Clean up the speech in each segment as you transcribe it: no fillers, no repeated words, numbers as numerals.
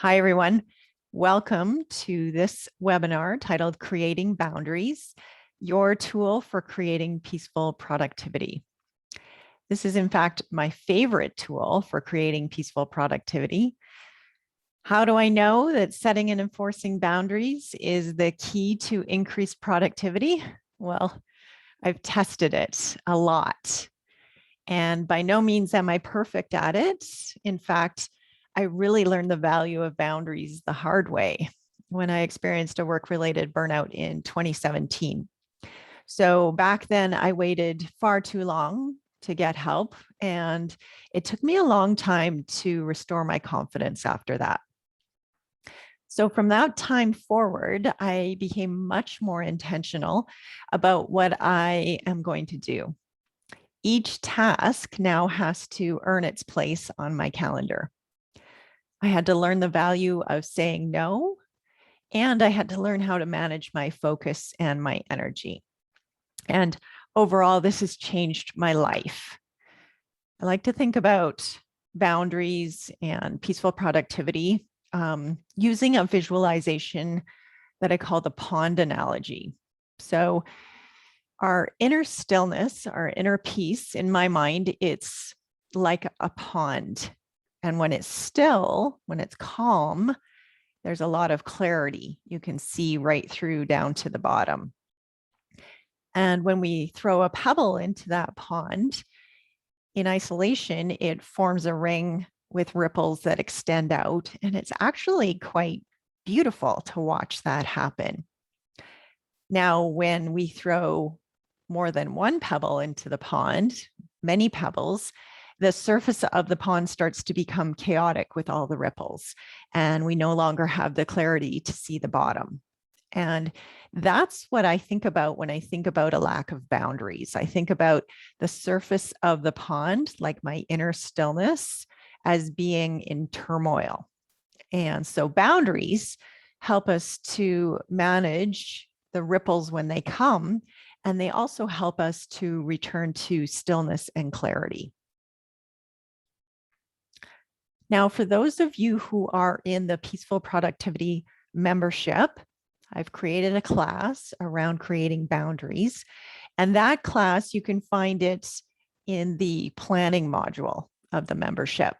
Hi, everyone. Welcome to this webinar titled Creating Boundaries, your tool for creating peaceful productivity. This is, in fact, my favorite tool for creating peaceful productivity. How do I know that setting and enforcing boundaries is the key to increased productivity? Well, I've tested it a lot. And by no means am I perfect at it. In fact, I really learned the value of boundaries the hard way when I experienced a work-related burnout in 2017. So back then, I waited far too long to get help, and it took me a long time to restore my confidence after that. So from that time forward, I became much more intentional about what I am going to do. Each task now has to earn its place on my calendar. I had to learn the value of saying no, and I had to learn how to manage my focus and my energy. And overall, this has changed my life. I like to think about boundaries and peaceful productivity using a visualization that I call the pond analogy. So our inner stillness, our inner peace, in my mind, it's like a pond. And when it's still, when it's calm, there's a lot of clarity. You can see right through down to the bottom. And when we throw a pebble into that pond, in isolation, it forms a ring with ripples that extend out. And it's actually quite beautiful to watch that happen. Now, when we throw more than one pebble into the pond, many pebbles, the surface of the pond starts to become chaotic with all the ripples, and we no longer have the clarity to see the bottom. And that's what I think about when I think about a lack of boundaries. I think about the surface of the pond, like my inner stillness, as being in turmoil. And so boundaries help us to manage the ripples when they come, and they also help us to return to stillness and clarity. Now, for those of you who are in the Peaceful Productivity membership, I've created a class around creating boundaries. And that class, you can find it in the planning module of the membership.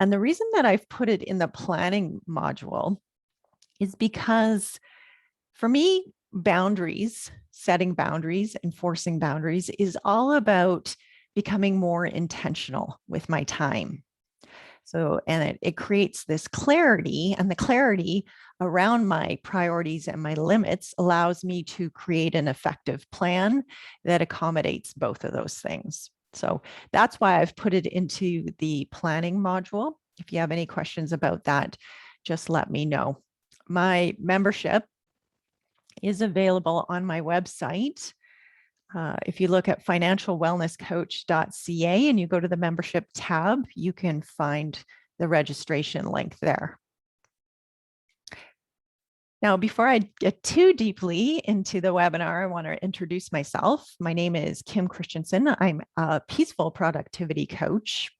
And the reason that I've put it in the planning module is because for me, boundaries, setting boundaries, enforcing boundaries is all about becoming more intentional with my time. So, and it creates this clarity, and the clarity around my priorities and my limits allows me to create an effective plan that accommodates both of those things. So that's why I've put it into the planning module. If you have any questions about that, just let me know. My membership is available on my website. If you look at financialwellnesscoach.ca and you go to the membership tab, you can find the registration link there. Now, before I get too deeply into the webinar, I want to introduce myself. My name is Kim Christensen. I'm a peaceful productivity coach.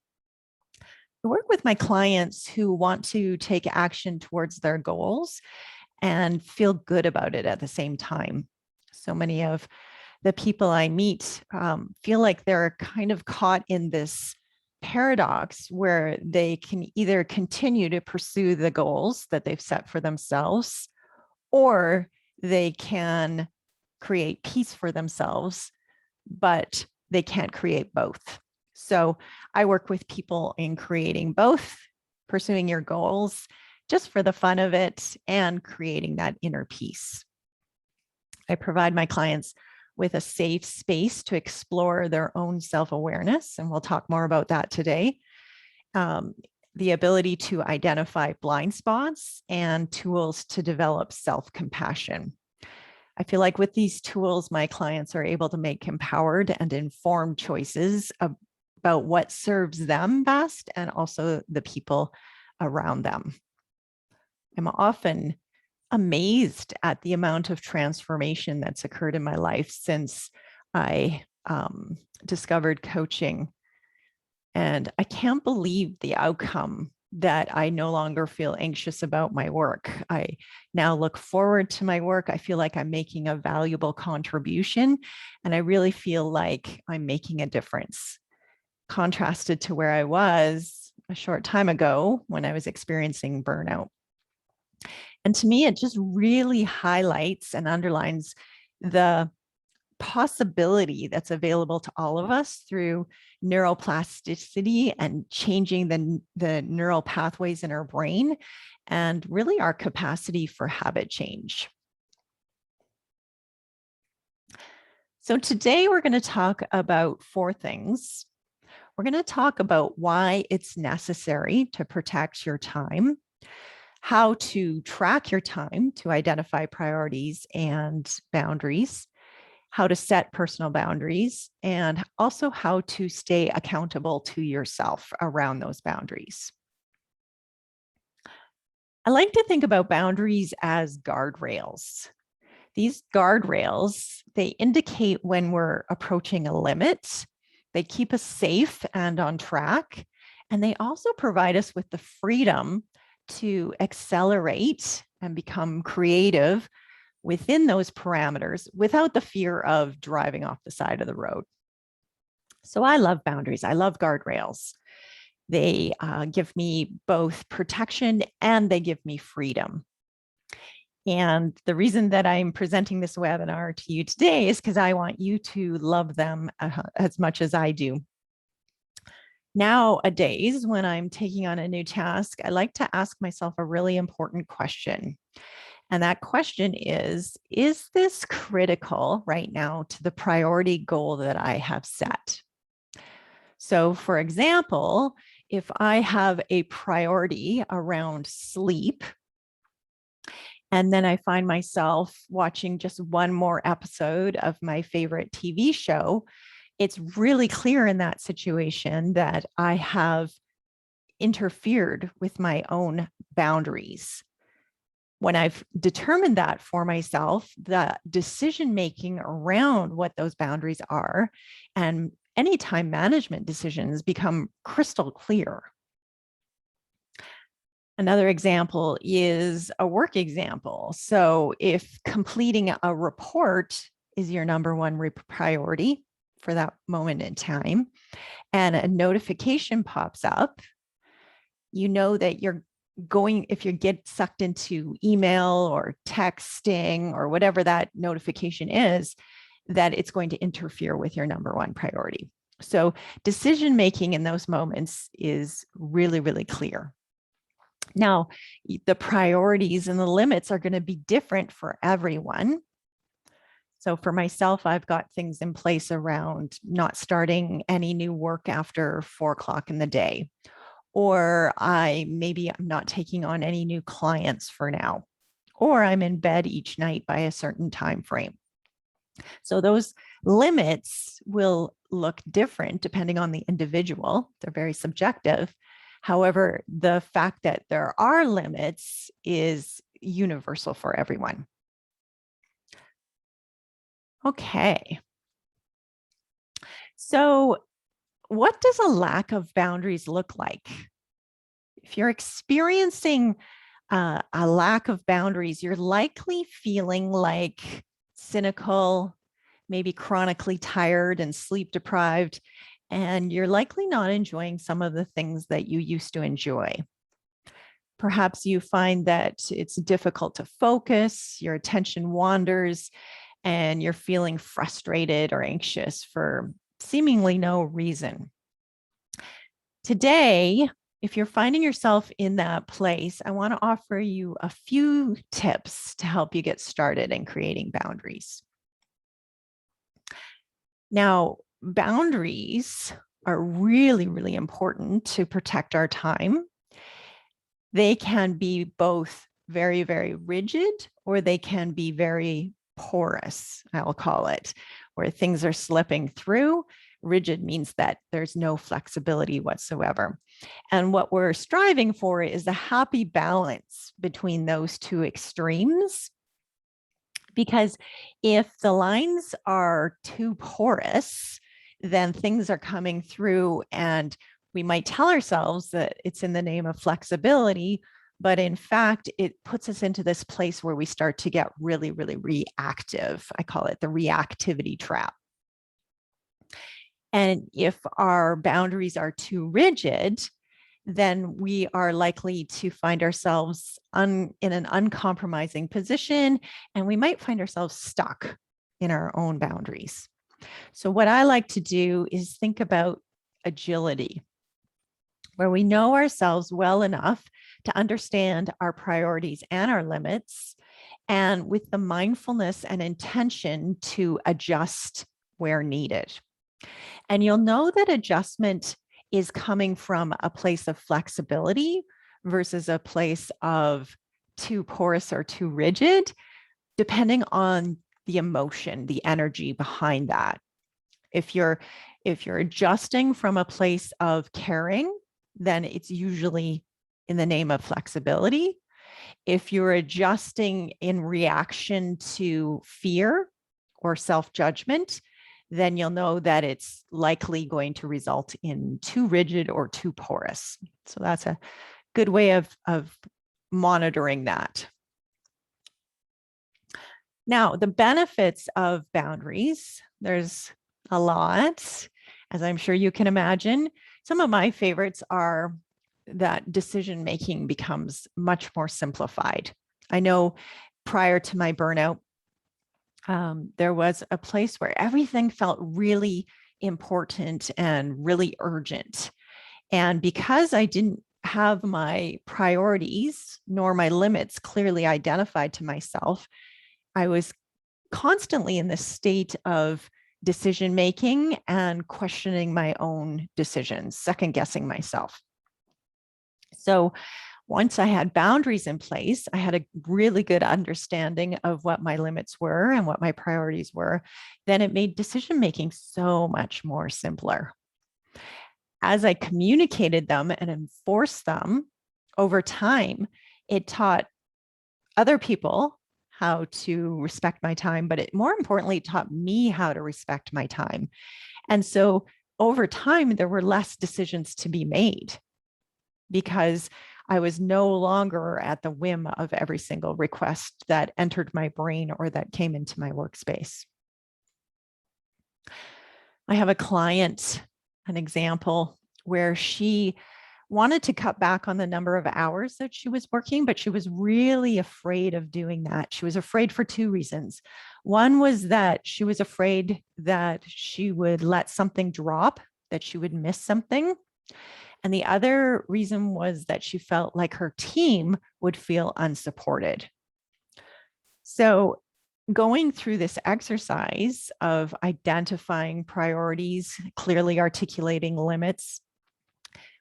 I work with my clients who want to take action towards their goals and feel good about it at the same time. So many of the people I meet feel like they're kind of caught in this paradox where they can either continue to pursue the goals that they've set for themselves, or they can create peace for themselves, but they can't create both. So I work with people in creating both, pursuing your goals just for the fun of it and creating that inner peace. I provide my clients with a safe space to explore their own self-awareness, and we'll talk more about that today. The ability to identify blind spots and tools to develop self-compassion. I feel like with these tools, my clients are able to make empowered and informed choices about what serves them best and also the people around them. I'm often amazed at the amount of transformation that's occurred in my life since I discovered coaching. And I can't believe the outcome that I no longer feel anxious about my work. I now look forward to my work. I feel like I'm making a valuable contribution, and I really feel like I'm making a difference. Contrasted to where I was a short time ago when I was experiencing burnout. And to me, it just really highlights and underlines the possibility that's available to all of us through neuroplasticity and changing the neural pathways in our brain, and really our capacity for habit change. So today we're going to talk about 4 things. We're going to talk about why it's necessary to protect your time, how to track your time to identify priorities and boundaries, how to set personal boundaries, and also how to stay accountable to yourself around those boundaries. I like to think about boundaries as guardrails. These guardrails, they indicate when we're approaching a limit. They keep us safe and on track, and they also provide us with the freedom to accelerate and become creative within those parameters without the fear of driving off the side of the road. So I love boundaries. I love guardrails. They give me both protection and they give me freedom. And the reason that I'm presenting this webinar to you today is because I want you to love them as much as I do. Nowadays, when I'm taking on a new task, I like to ask myself a really important question. And that question is this critical right now to the priority goal that I have set? So, for example, if I have a priority around sleep, and then I find myself watching just one more episode of my favorite TV show, it's really clear in that situation that I have interfered with my own boundaries. When I've determined that for myself, the decision making around what those boundaries are and any time management decisions become crystal clear. Another example is a work example. So if completing a report is your number one priority for that moment in time, and a notification pops up, you know that you're going, if you get sucked into email or texting or whatever that notification is, that it's going to interfere with your number one priority. So decision making in those moments is really, really clear. Now, the priorities and the limits are going to be different for everyone. So for myself, I've got things in place around not starting any new work after 4 o'clock in the day, or I'm not taking on any new clients for now, or I'm in bed each night by a certain time frame. So those limits will look different depending on the individual. They're very subjective. However, the fact that there are limits is universal for everyone. Okay. So what does a lack of boundaries look like? If you're experiencing a lack of boundaries, you're likely feeling like cynical, maybe chronically tired and sleep deprived, and you're likely not enjoying some of the things that you used to enjoy. Perhaps you find that it's difficult to focus, your attention wanders, and you're feeling frustrated or anxious for seemingly no reason. Today, if you're finding yourself in that place, I want to offer you a few tips to help you get started in creating boundaries. Now, boundaries are really, really important to protect our time. They can be both very, very rigid, or they can be very porous, I'll call it, where things are slipping through. Rigid means that there's no flexibility whatsoever. And what we're striving for is a happy balance between those two extremes. Because if the lines are too porous, then things are coming through and We might tell ourselves that it's in the name of flexibility, but in fact, it puts us into this place where we start to get really, really reactive. I call it the reactivity trap. And if our boundaries are too rigid, then we are likely to find ourselves in an uncompromising position, and we might find ourselves stuck in our own boundaries. So what I like to do is think about agility, where we know ourselves well enough to understand our priorities and our limits, and with the mindfulness and intention to adjust where needed. And you'll know that adjustment is coming from a place of flexibility versus a place of too porous or too rigid, depending on the emotion, the energy behind that. If you're adjusting from a place of caring, then it's usually in the name of flexibility. If you're adjusting in reaction to fear or self-judgment, then you'll know that it's likely going to result in too rigid or too porous. So that's a good way of monitoring that. Now, the benefits of boundaries, there's a lot, as I'm sure you can imagine. Some of my favorites are that decision-making becomes much more simplified. I know prior to my burnout, there was a place where everything felt really important and really urgent. And because I didn't have my priorities nor my limits clearly identified to myself, I was constantly in this state of decision making and questioning my own decisions, second guessing myself. So once I had boundaries in place, I had a really good understanding of what my limits were and what my priorities were. Then it made decision making so much more simpler. As I communicated them and enforced them over time, it taught other people how to respect my time, but it more importantly taught me how to respect my time. And so over time, there were less decisions to be made because I was no longer at the whim of every single request that entered my brain or that came into my workspace. I have a client, an example where she wanted to cut back on the number of hours that she was working, but she was really afraid of doing that. She was afraid for two reasons. One was that she was afraid that she would let something drop, that she would miss something. And the other reason was that she felt like her team would feel unsupported. So going through this exercise of identifying priorities, clearly articulating limits,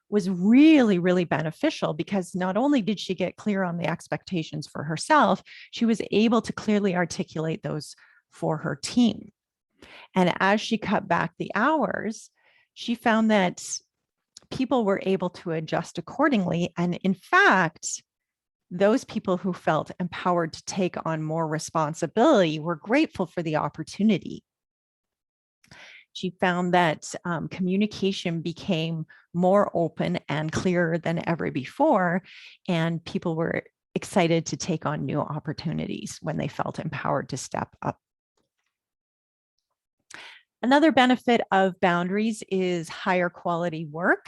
was really, really beneficial because not only did she get clear on the expectations for herself, she was able to clearly articulate those for her team. And as she cut back the hours, she found that people were able to adjust accordingly. And in fact, those people who felt empowered to take on more responsibility were grateful for the opportunity. She found that communication became more open and clearer than ever before, and people were excited to take on new opportunities when they felt empowered to step up. Another benefit of boundaries is higher quality work.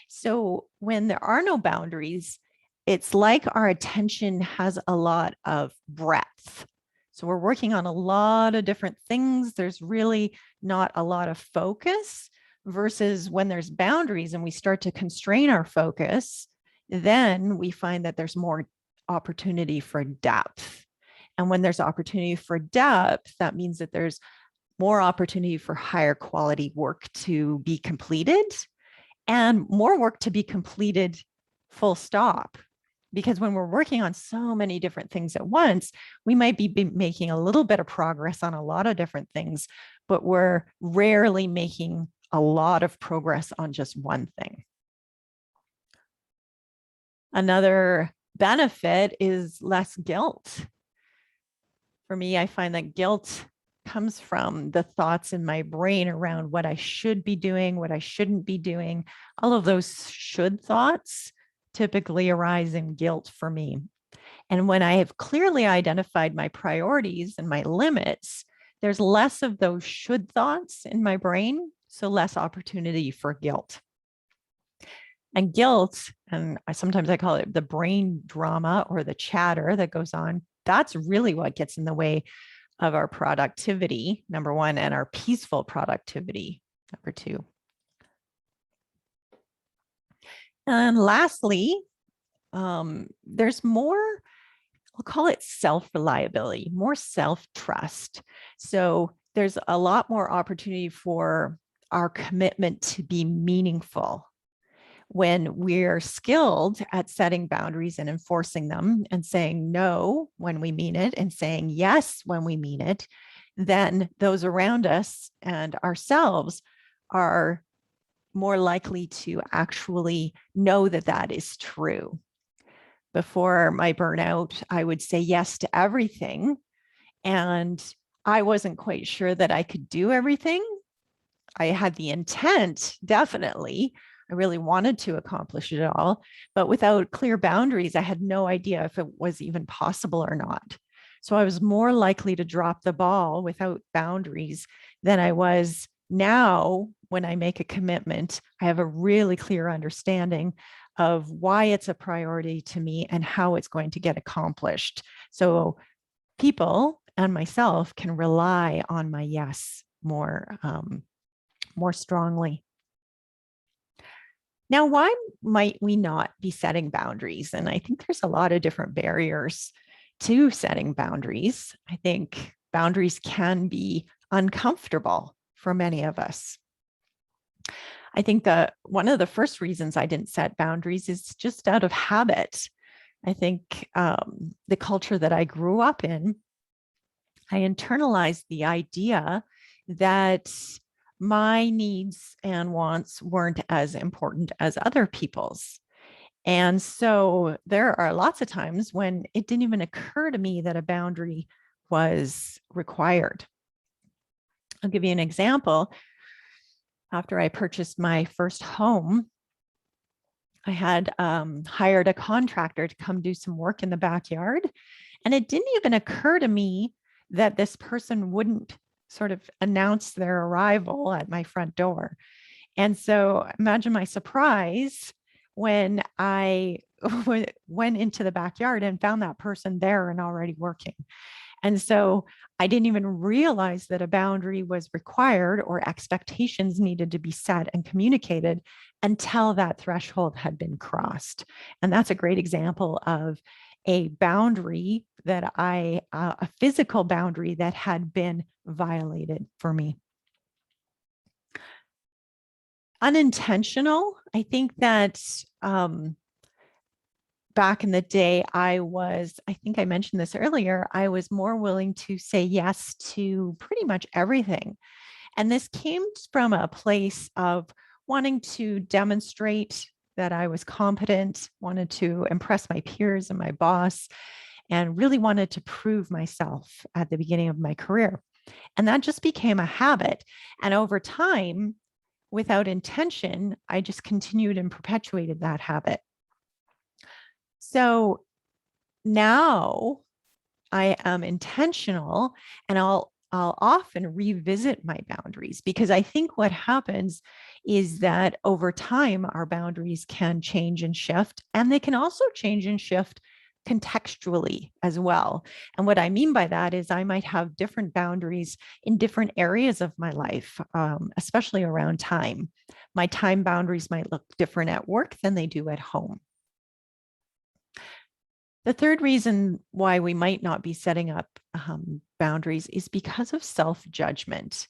So when there are no boundaries, it's like our attention has a lot of breadth. So we're working on a lot of different things. There's really not a lot of focus versus when there's boundaries and we start to constrain our focus, then we find that there's more opportunity for depth. And when there's opportunity for depth, that means that there's more opportunity for higher quality work to be completed and more work to be completed full stop. Because when we're working on so many different things at once, we might be making a little bit of progress on a lot of different things, but we're rarely making a lot of progress on just one thing. Another benefit is less guilt. For me, I find that guilt comes from the thoughts in my brain around what I should be doing, what I shouldn't be doing. All of those should thoughts typically arise in guilt for me. And when I have clearly identified my priorities and my limits, there's less of those should thoughts in my brain, so less opportunity for guilt. And guilt, and sometimes I call it the brain drama or the chatter that goes on, that's really what gets in the way of our productivity, number one, and our peaceful productivity, number two. And lastly, there's more, I'll call it self-reliability, more self-trust. So there's a lot more opportunity for our commitment to be meaningful when we're skilled at setting boundaries and enforcing them and saying no when we mean it and saying yes when we mean it, then those around us and ourselves are more likely to actually know that that is true. Before my burnout, I would say yes to everything, and I wasn't quite sure that I could do everything. I had the intent, definitely. I really wanted to accomplish it all, but without clear boundaries, I had no idea if it was even possible or not. So I was more likely to drop the ball without boundaries than I was now. When I make a commitment, I have a really clear understanding of why it's a priority to me and how it's going to get accomplished. So people and myself can rely on my yes more strongly. Now, why might we not be setting boundaries? And I think there's a lot of different barriers to setting boundaries. I think boundaries can be uncomfortable for many of us. I think that one of the first reasons I didn't set boundaries is just out of habit. I think the culture that I grew up in, I internalized the idea that my needs and wants weren't as important as other people's. And so there are lots of times when it didn't even occur to me that a boundary was required. I'll give you an example. After I purchased my first home, I had hired a contractor to come do some work in the backyard. And it didn't even occur to me that this person wouldn't sort of announce their arrival at my front door. And so imagine my surprise when I went into the backyard and found that person there and already working. And so I didn't even realize that a boundary was required or expectations needed to be set and communicated until that threshold had been crossed. And that's a great example of a boundary that a physical boundary that had been violated for me. Unintentional, I think that back in the day, I think I mentioned this earlier, I was more willing to say yes to pretty much everything. And this came from a place of wanting to demonstrate that I was competent, wanted to impress my peers and my boss, and really wanted to prove myself at the beginning of my career. And that just became a habit. And over time, without intention, I just continued and perpetuated that habit. So now I am intentional, and I'll often revisit my boundaries, because I think what happens is that over time, our boundaries can change and shift, and they can also change and shift contextually as well. And what I mean by that is I might have different boundaries in different areas of my life, especially around time. My time boundaries might look different at work than they do at home. The third reason why we might not be setting up boundaries is because of self-judgment.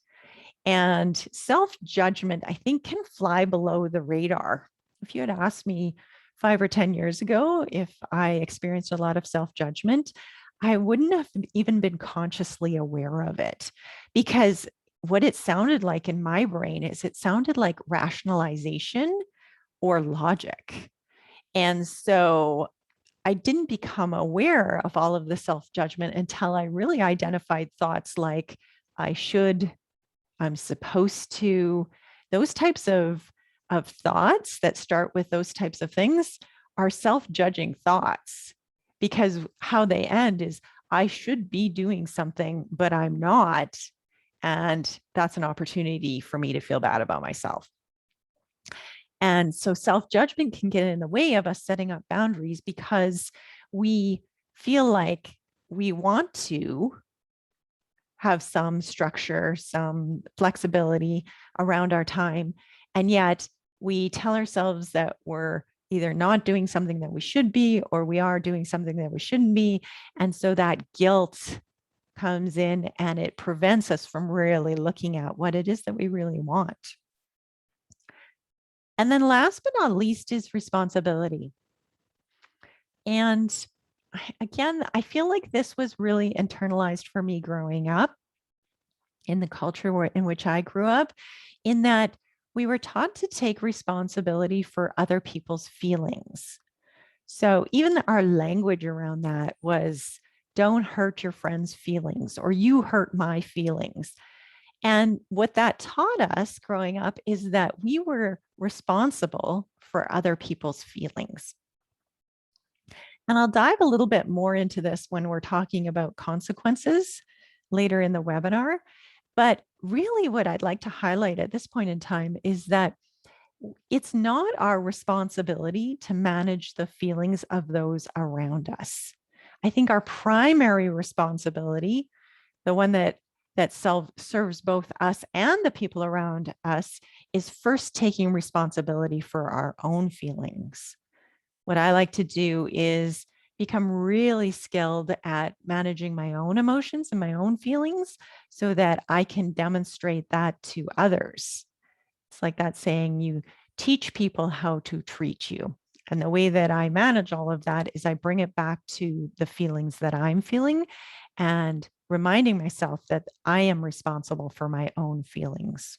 And self-judgment, I think, can fly below the radar. If you had asked me 5 or 10 years ago if I experienced a lot of self-judgment, I wouldn't have even been consciously aware of it, because what it sounded like in my brain is it sounded like rationalization or logic. And so I didn't become aware of all of the self-judgment until I really identified thoughts like, I should, I'm supposed to. Those types of thoughts that start with those types of things are self-judging thoughts, because how they end is I should be doing something, but I'm not. And that's an opportunity for me to feel bad about myself. And so self-judgment can get in the way of us setting up boundaries because we feel like we want to have some structure, some flexibility around our time. And yet we tell ourselves that we're either not doing something that we should be, or we are doing something that we shouldn't be. And so that guilt comes in and it prevents us from really looking at what it is that we really want. And then last but not least is responsibility. And again, I feel like this was really internalized for me growing up in the culture in which I grew up, in that we were taught to take responsibility for other people's feelings. So even our language around that was, don't hurt your friend's feelings, or you hurt my feelings. And what that taught us growing up is that we were responsible for other people's feelings. And I'll dive a little bit more into this when we're talking about consequences later in the webinar. But really, what I'd like to highlight at this point in time is that it's not our responsibility to manage the feelings of those around us. I think our primary responsibility, the one that serves both us and the people around us, is first taking responsibility for our own feelings. What I like to do is become really skilled at managing my own emotions and my own feelings so that I can demonstrate that to others. It's like that saying, you teach people how to treat you. And the way that I manage all of that is I bring it back to the feelings that I'm feeling and reminding myself that I am responsible for my own feelings.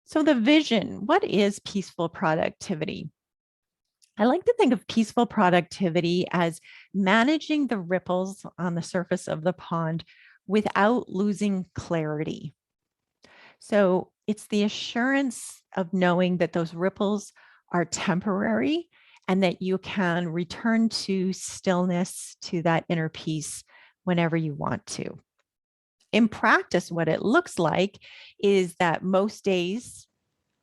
So the vision, what is peaceful productivity? I like to think of peaceful productivity as managing the ripples on the surface of the pond without losing clarity. So it's the assurance of knowing that those ripples are temporary and that you can return to stillness, to that inner peace whenever you want to. In practice, what it looks like is that most days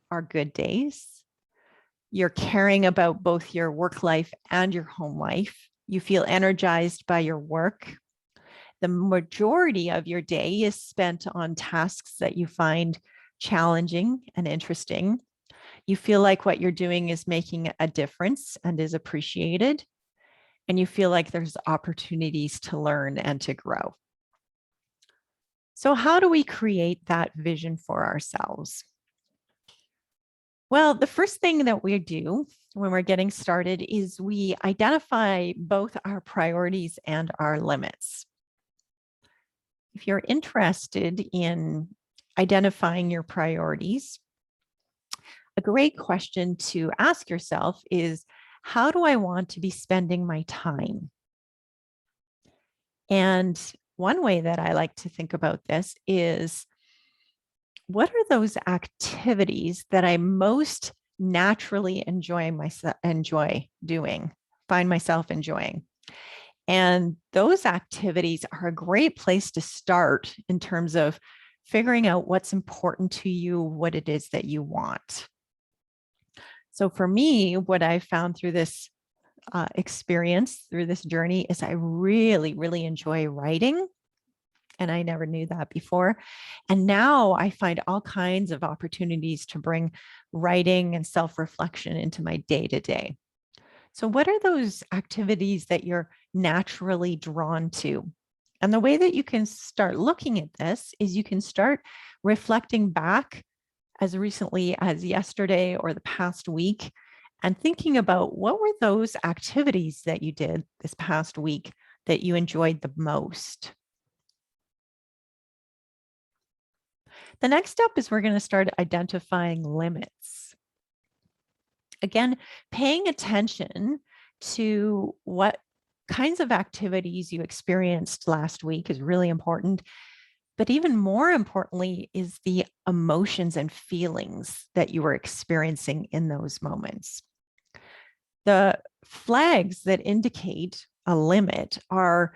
are good days. You're caring about both your work life and your home life. You feel energized by your work. The majority of your day is spent on tasks that you find challenging and interesting. You feel like what you're doing is making a difference and is appreciated. And you feel like there's opportunities to learn and to grow. So how do we create that vision for ourselves? Well, the first thing that we do when we're getting started is we identify both our priorities and our limits. If you're interested in identifying your priorities, a great question to ask yourself is, how do I want to be spending my time? And one way that I like to think about this is, what are those activities that I most naturally enjoy doing, find myself enjoying? And those activities are a great place to start in terms of figuring out what's important to you, what it is that you want. So for me, what I found through this experience, through this journey, is I really, really enjoy writing. And I never knew that before. And now I find all kinds of opportunities to bring writing and self-reflection into my day-to-day. So what are those activities that you're naturally drawn to? And the way that you can start looking at this is you can start reflecting back as recently as yesterday or the past week and thinking about, what were those activities that you did this past week that you enjoyed the most? The next step is we're going to start identifying limits. Again, paying attention to what kinds of activities you experienced last week is really important. But even more importantly is the emotions and feelings that you were experiencing in those moments. The flags that indicate a limit are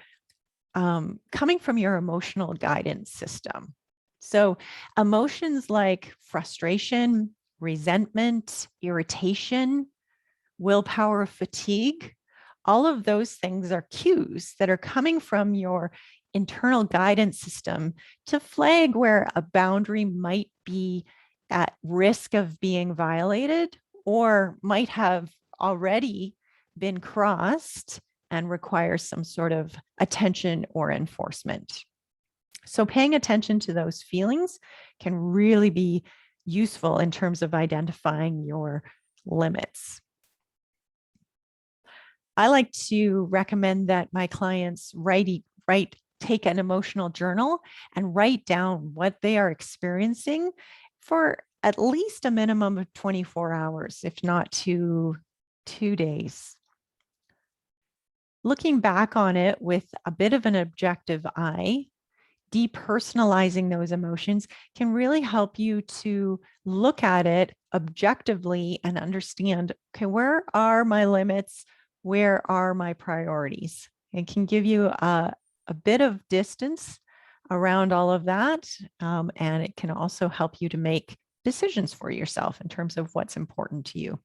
coming from your emotional guidance system. So, emotions like frustration, resentment, irritation, willpower, fatigue, all of those things are cues that are coming from your internal guidance system to flag where a boundary might be at risk of being violated or might have already been crossed and requires some sort of attention or enforcement. So paying attention to those feelings can really be useful in terms of identifying your limits. I like to recommend that my clients take an emotional journal and write down what they are experiencing for at least a minimum of 24 hours, if not 2 days. Looking back on it with a bit of an objective eye, depersonalizing those emotions can really help you to look at it objectively and understand, okay, where are my limits? Where are my priorities? It can give you a bit of distance around all of that. And it can also help you to make decisions for yourself in terms of what's important to you.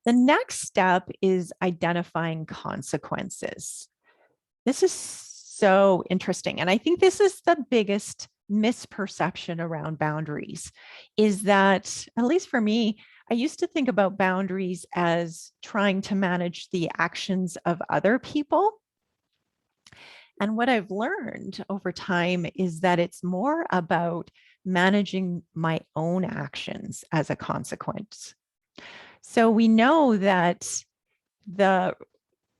The next step is identifying consequences. This is so interesting. And I think this is the biggest misperception around boundaries is that, at least for me, I used to think about boundaries as trying to manage the actions of other people. And what I've learned over time is that it's more about managing my own actions as a consequence. So we know that the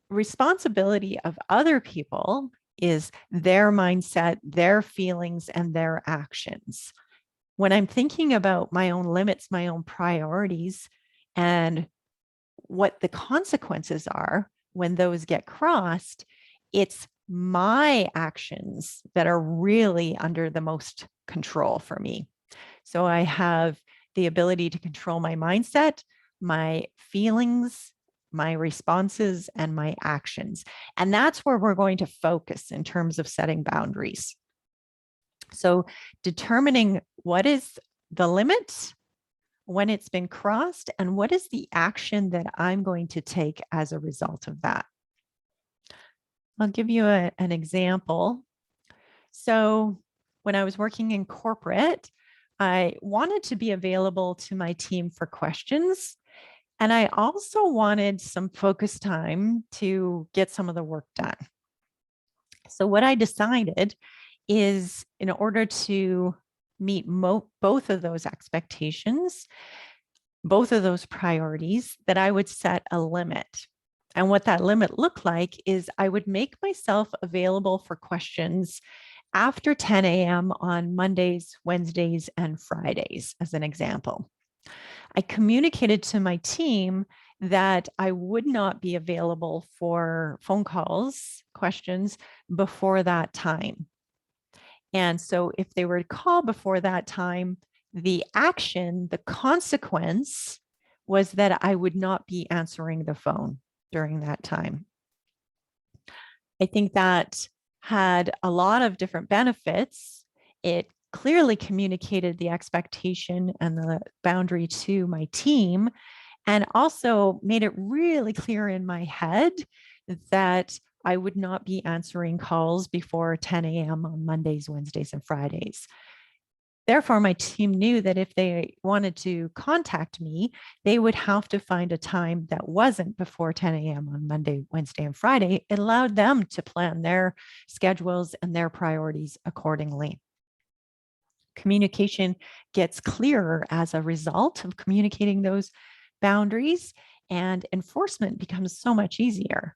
responsibility of other people is their mindset, their feelings, and their actions. When I'm thinking about my own limits, my own priorities, and what the consequences are when those get crossed, it's my actions that are really under the most control for me. So I have the ability to control my mindset, my feelings, my responses, and my actions. And that's where we're going to focus in terms of setting boundaries. So determining what is the limit when it's been crossed and what is the action that I'm going to take as a result of that. I'll give you an example. So when I was working in corporate, I wanted to be available to my team for questions. And I also wanted some focus time to get some of the work done. So what I decided is, in order to meet both of those expectations, both of those priorities, that I would set a limit. And what that limit looked like is I would make myself available for questions after 10 a.m. on Mondays, Wednesdays, and Fridays, as an example. I communicated to my team that I would not be available for phone calls, questions before that time. And so if they were to call before that time, the action, the consequence was that I would not be answering the phone during that time. I think that had a lot of different benefits. It clearly communicated the expectation and the boundary to my team, and also made it really clear in my head that I would not be answering calls before 10 a.m. on Mondays, Wednesdays, and Fridays. Therefore, my team knew that if they wanted to contact me, they would have to find a time that wasn't before 10 a.m. on Monday, Wednesday, and Friday. It allowed them to plan their schedules and their priorities accordingly. Communication gets clearer as a result of communicating those boundaries, and enforcement becomes so much easier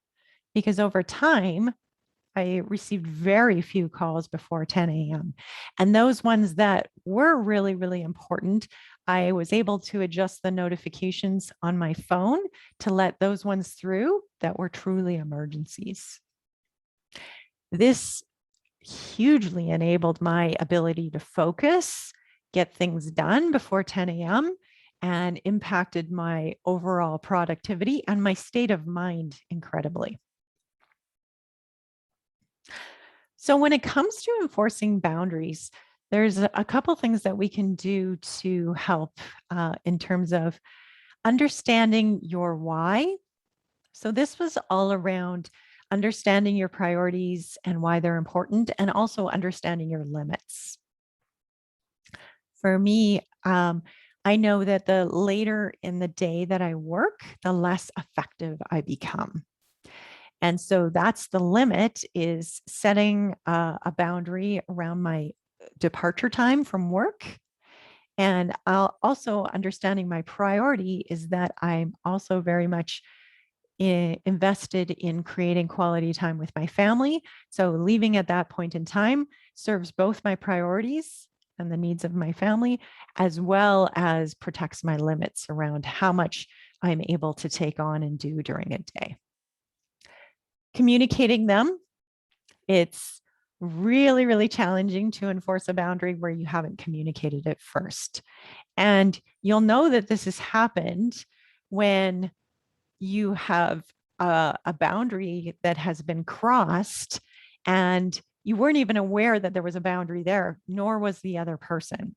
because over time, I received very few calls before 10 a.m. And those ones that were really, really important, I was able to adjust the notifications on my phone to let those ones through that were truly emergencies. This hugely enabled my ability to focus, get things done before 10 a.m., and impacted my overall productivity and my state of mind incredibly. So when it comes to enforcing boundaries, there's a couple things that we can do to help in terms of understanding your why. So this was all around understanding your priorities and why they're important, and also understanding your limits. For me, I know that the later in the day that I work, the less effective I become. And so that's the limit, is setting a boundary around my departure time from work. And I'll also understanding my priority is that I'm also very much invested in creating quality time with my family. So leaving at that point in time serves both my priorities and the needs of my family, as well as protects my limits around how much I'm able to take on and do during a day. Communicating them, it's really, really challenging to enforce a boundary where you haven't communicated it first. And you'll know that this has happened when you have a boundary that has been crossed and you weren't even aware that there was a boundary there, nor was the other person.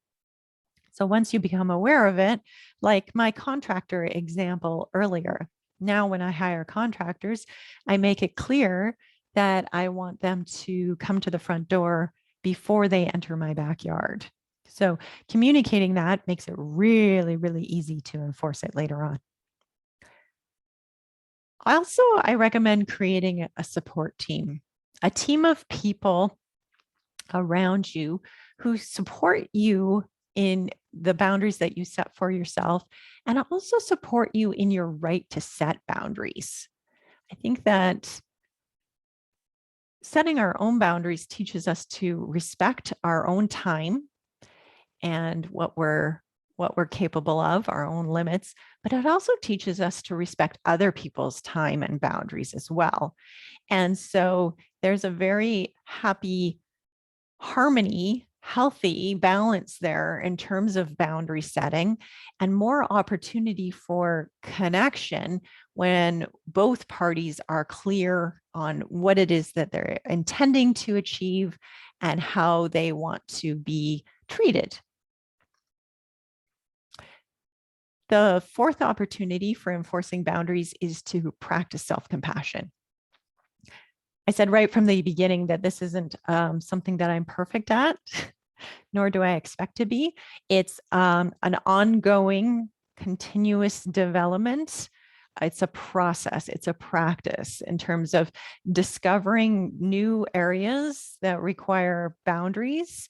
So once you become aware of it, like my contractor example earlier, now when I hire contractors, I make it clear that I want them to come to the front door before they enter my backyard. So communicating that makes it really, really easy to enforce it later on. Also, I recommend creating a support team, a team of people around you who support you in the boundaries that you set for yourself, and also support you in your right to set boundaries. I think that setting our own boundaries teaches us to respect our own time and what we're capable of, our own limits, but it also teaches us to respect other people's time and boundaries as well. And so there's a very happy harmony, healthy balance there in terms of boundary setting, and more opportunity for connection when both parties are clear on what it is that they're intending to achieve and how they want to be treated. The fourth opportunity for enforcing boundaries is to practice self-compassion. I said right from the beginning that this isn't something that I'm perfect at, nor do I expect to be. It's an ongoing, continuous development. It's a process, it's a practice in terms of discovering new areas that require boundaries.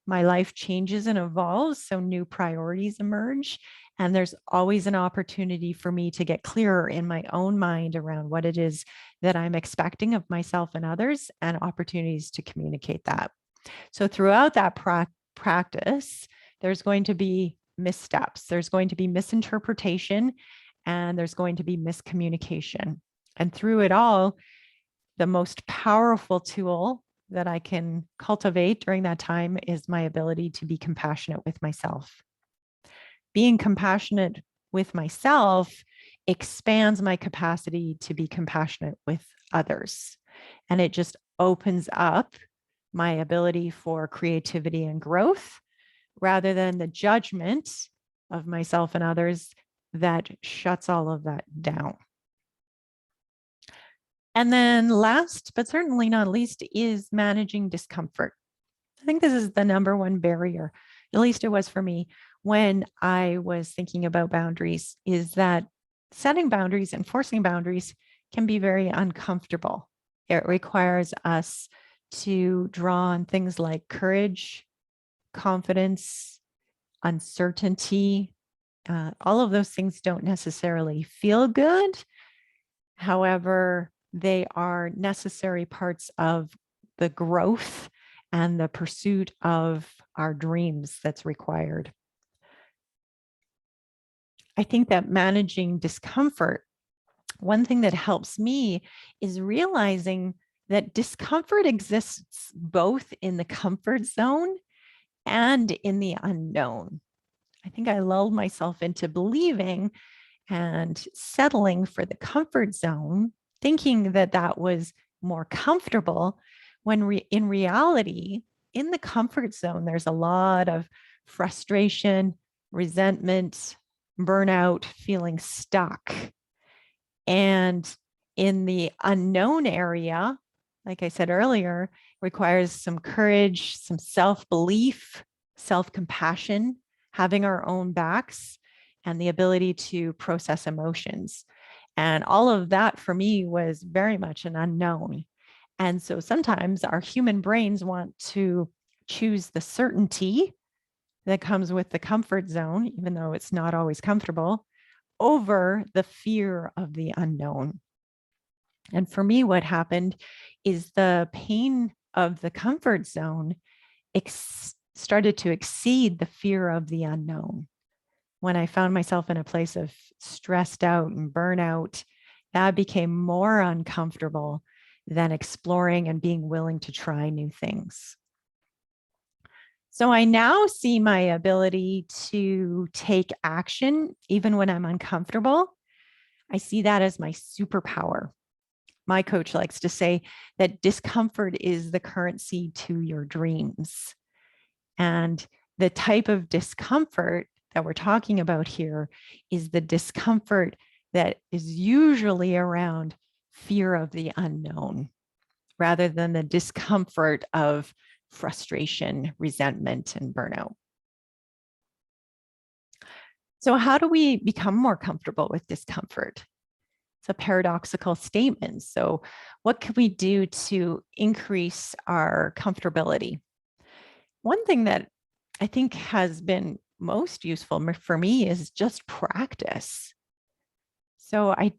My life changes and evolves, so new priorities emerge. And there's always an opportunity for me to get clearer in my own mind around what it is that I'm expecting of myself and others, and opportunities to communicate that. So throughout that practice, there's going to be missteps, there's going to be misinterpretation, and there's going to be miscommunication. And through it all, the most powerful tool that I can cultivate during that time is my ability to be compassionate with myself. Being compassionate with myself expands my capacity to be compassionate with others. And it just opens up my ability for creativity and growth, rather than the judgment of myself and others that shuts all of that down. And then last, but certainly not least, is managing discomfort. I think this is the number one barrier, at least it was for me when I was thinking about boundaries, is that setting boundaries, enforcing boundaries can be very uncomfortable. It requires us to draw on things like courage, confidence, uncertainty. All of those things don't necessarily feel good. However, They are necessary parts of the growth and the pursuit of our dreams that's required. I think that managing discomfort, one thing that helps me is realizing that discomfort exists both in the comfort zone and in the unknown. I think I lulled myself into believing and settling for the comfort zone, thinking that that was more comfortable, when in reality, in the comfort zone, there's a lot of frustration, resentment, burnout, feeling stuck. And in the unknown area, like I said earlier, requires some courage, some self-belief, self-compassion, having our own backs, and the ability to process emotions. And all of that for me was very much an unknown. And so sometimes our human brains want to choose the certainty that comes with the comfort zone, even though it's not always comfortable, over the fear of the unknown. And for me, what happened is the pain of the comfort zone started to exceed the fear of the unknown. When I found myself in a place of stressed out and burnout, that became more uncomfortable than exploring and being willing to try new things. So I now see my ability to take action even when I'm uncomfortable. I see that as my superpower. My coach likes to say that discomfort is the currency to your dreams. And the type of discomfort that we're talking about here is the discomfort that is usually around fear of the unknown, rather than the discomfort of frustration, resentment, and burnout. So how do we become more comfortable with discomfort? It's a paradoxical statement. So what can we do to increase our comfortability? One thing that I think has been most useful for me is just practice. So I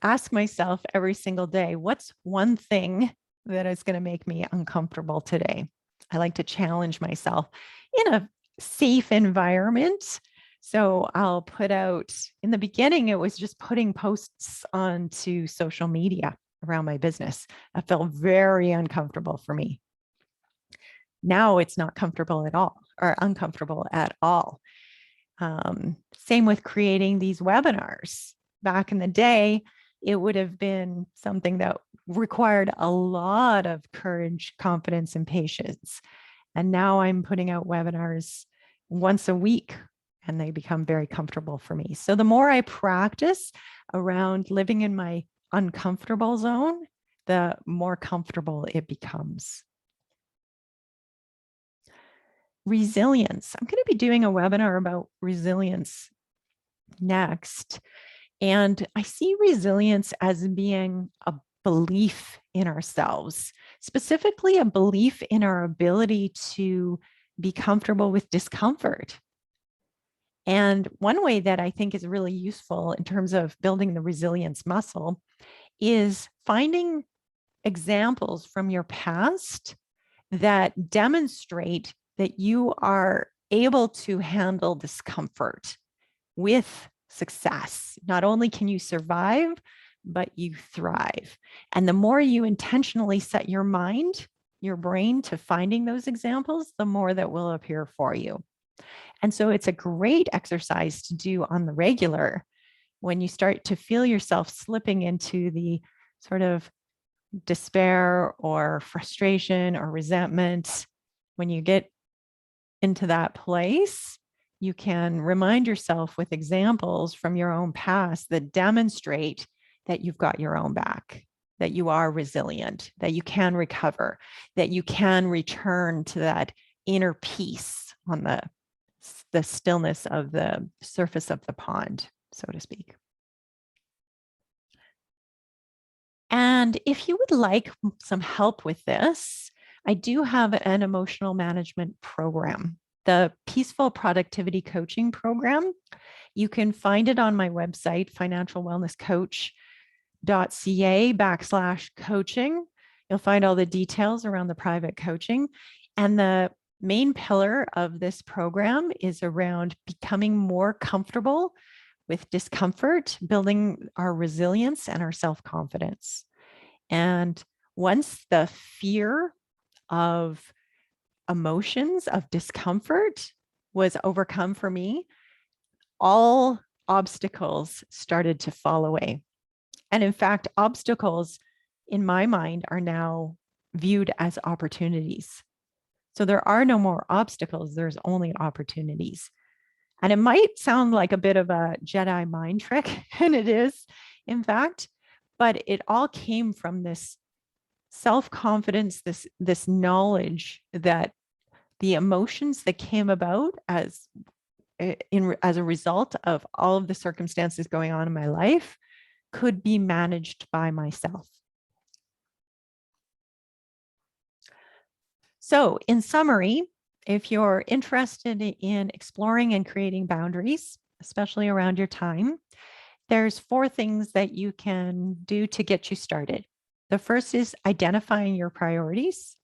ask myself every single day, what's one thing that is going to make me uncomfortable today? I like to challenge myself in a safe environment. So I'll put out, in the beginning, it was just putting posts onto social media around my business. That felt very uncomfortable for me. Now it's not comfortable at all, or uncomfortable at all. Same with creating these webinars. Back in the day, it would have been something that required a lot of courage, confidence, and patience. And now I'm putting out webinars once a week, and they become very comfortable for me. So the more I practice around living in my uncomfortable zone, the more comfortable it becomes. Resilience. I'm going to be doing a webinar about resilience next. And I see resilience as being a belief in ourselves, specifically a belief in our ability to be comfortable with discomfort. And one way that I think is really useful in terms of building the resilience muscle is finding examples from your past that demonstrate that you are able to handle discomfort with success. Not only can you survive, but you thrive. And the more you intentionally set your mind, your brain to finding those examples, the more that will appear for you. And so it's a great exercise to do on the regular when you start to feel yourself slipping into the sort of despair or frustration or resentment. When you get into that place, you can remind yourself with examples from your own past that demonstrate that you've got your own back, that you are resilient, that you can recover, that you can return to that inner peace on the stillness of the surface of the pond, so to speak. And if you would like some help with this, I do have an emotional management program, the Peaceful Productivity Coaching Program. You can find it on my website, Financial Wellness Coach. discomfort.ca/coaching. You'll find all the details around the private coaching. And the main pillar of this program is around becoming more comfortable with discomfort, building our resilience and our self-confidence. And once the fear of emotions of discomfort was overcome for me, all obstacles started to fall away. And in fact, obstacles in my mind are now viewed as opportunities. So there are no more obstacles, there's only opportunities. And it might sound like a bit of a Jedi mind trick, and it is, in fact, but it all came from this self-confidence, this knowledge that the emotions that came about as a result of all of the circumstances going on in my life could be managed by myself. So in summary, if you're interested in exploring and creating boundaries, especially around your time, there's 4 things that you can do to get you started. The first is identifying your priorities.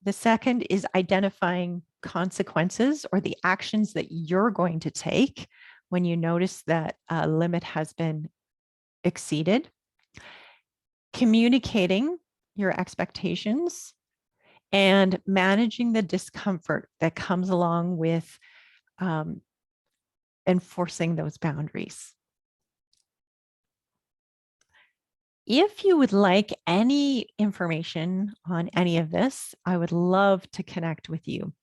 The second is identifying consequences or the actions that you're going to take when you notice that a limit has been exceeded. Communicating your expectations and managing the discomfort that comes along with enforcing those boundaries. If you would like any information on any of this, I would love to connect with you.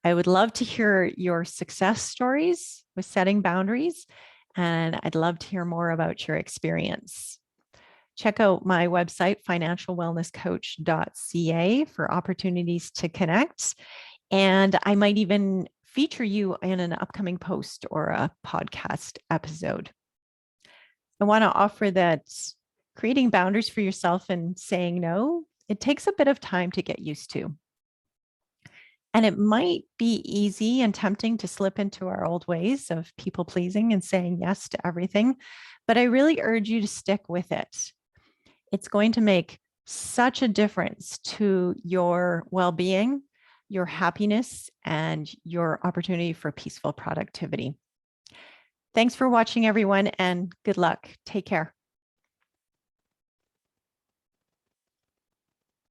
I would love to hear your success stories with setting boundaries, and I'd love to hear more about your experience. Check out my website, financialwellnesscoach.ca, for opportunities to connect. And I might even feature you in an upcoming post or a podcast episode. I want to offer that creating boundaries for yourself and saying no, it takes a bit of time to get used to. And it might be easy and tempting to slip into our old ways of people pleasing and saying yes to everything. But I really urge you to stick with it. It's going to make such a difference to your well-being, your happiness, and your opportunity for peaceful productivity. Thanks for watching, everyone, and good luck. Take care.